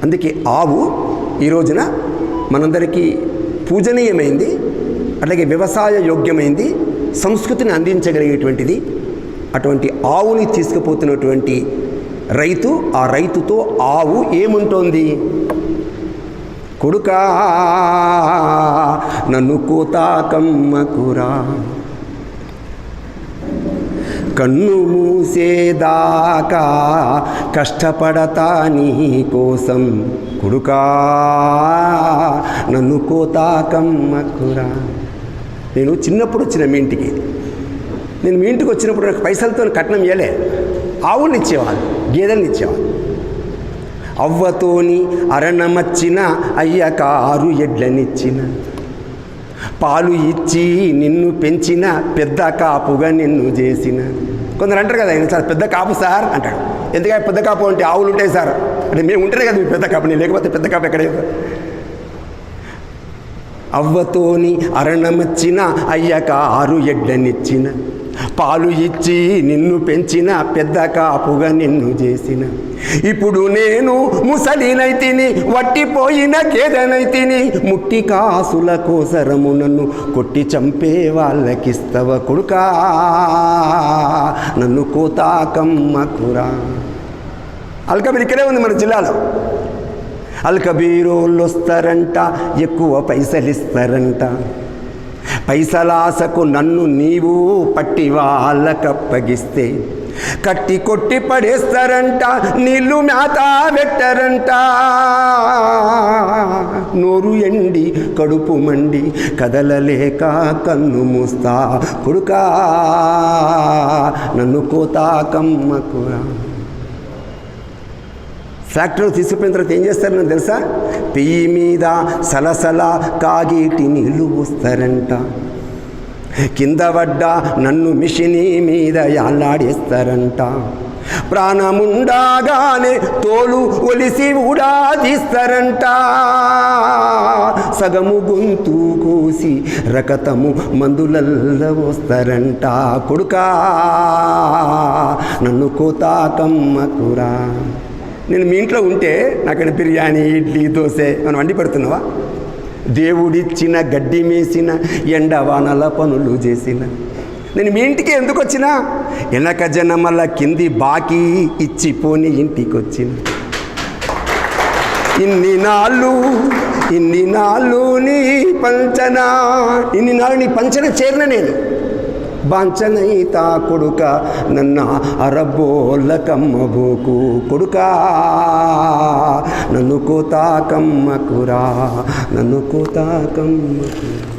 అందుకే ఆవు ఈ రోజున మనందరికీ పూజనీయమైంది, అట్లాగే వ్యవసాయ యోగ్యమైంది, సంస్కృతిని అందించగలిగేటువంటిది. అటువంటి ఆవుని తీసుకుపోతున్నటువంటి రైతు, ఆ రైతుతో ఆవు ఏముంటోంది? కొడుకా నన్ను కోతాకమ్మకురా, కన్ను మూసేదాకా కష్టపడతా నీ కోసం, కొడుకా నన్ను కోతాకమ్మకురా. నేను చిన్నప్పుడు వచ్చిన మీ ఇంటికి, నేను మీ ఇంటికి వచ్చినప్పుడు నాకు పైసలతో కట్నం ఇవ్వలే, ఆవుల్ని ఇచ్చేవాళ్ళు, గేదెల్ని ఇచ్చేవాళ్ళు. అవ్వతోని అరణమచ్చిన అయ్యక 6 ఎడ్లనిచ్చిన, పాలు ఇచ్చి నిన్ను పెంచిన పెద్ద కాపుగా నిన్ను చేసిన. కొందరు అంటారు కదా, ఆయన చాలా పెద్ద కాపు సార్ అంటాడు. ఎందుకంటే పెద్ద కాపు అంటే ఆవులు ఉంటాయి సార్ అంటే, మేము ఉంటేనే కదా మీ పెద్ద కాపు, నేను లేకపోతే పెద్ద కాపు ఎక్కడే. అవ్వతోని అరణమచ్చిన అయ్యక 6 ఎడ్లనిచ్చిన, పాలు ఇచ్చి నిన్ను పెంచిన పెద్ద కాపుగా నిన్ను చేసిన. ఇప్పుడు నేను ముసలినైతిని, వట్టిపోయిన గేదెనైతిని, ముట్టి కాసుల కోసరము నన్ను కొట్టి చంపే వాళ్ళకిస్తవ, కొడుకా నన్ను కోతాకమ్మకురా. అల్కబీర్ ఇక్కడే ఉంది మన జిల్లాలో. అల్కబీరోళ్ళు వస్తారంట, ఎక్కువ పైసలు ఇస్తారంట, పైసలాసకు నన్ను నీవు పట్టి వాళ్ళకప్పగిస్తే కట్టి కొట్టి పడేస్తారంట, నీళ్ళు మేత పెట్టరంట. నోరు ఎండి కడుపు మండి కదలలేక కన్ను మూస్తా, కొడుకా నన్ను కోతాకమ్మకురా. ఫ్యాక్టరీలో తీసుకుపోయిన తర్వాత ఏం చేస్తారని తెలుసా? పెయ్యి మీద సలసల కాగేటి నీళ్ళు పోస్తారంట, కింద పడ్డ నన్ను మిషని మీద యాలాడేస్తారంట. ప్రాణముండగానే తోలు ఒలిసి కూడా తీస్తారంట, సగము గొంతు కోసి రకతము మందులల్ల పోస్తారంట, కొడుకా నన్ను కోతాకమ్మకురా. నేను మీ ఇంట్లో ఉంటే నాకైనా బిర్యానీ, ఇడ్లీ, దోశ మనం వండి పెడుతున్నావా? దేవుడిచ్చిన గడ్డి మేసిన, ఎండవానల పనులు చేసిన, నేను మీ ఇంటికి ఎందుకు వచ్చినా? వెనక జనమల కింది బాకీ ఇచ్చిపోని ఇంటికి వచ్చిన. ఇన్ని నాళ్ళు నీ పంచన చేరిన నేను బాంచనైతా, కొడుక నన్న అరబోళ్ళకమ్మబోకు, కొడుకా నన్ను కోతాకమ్మకురా, నన్ను కోతాకమ్మకురా.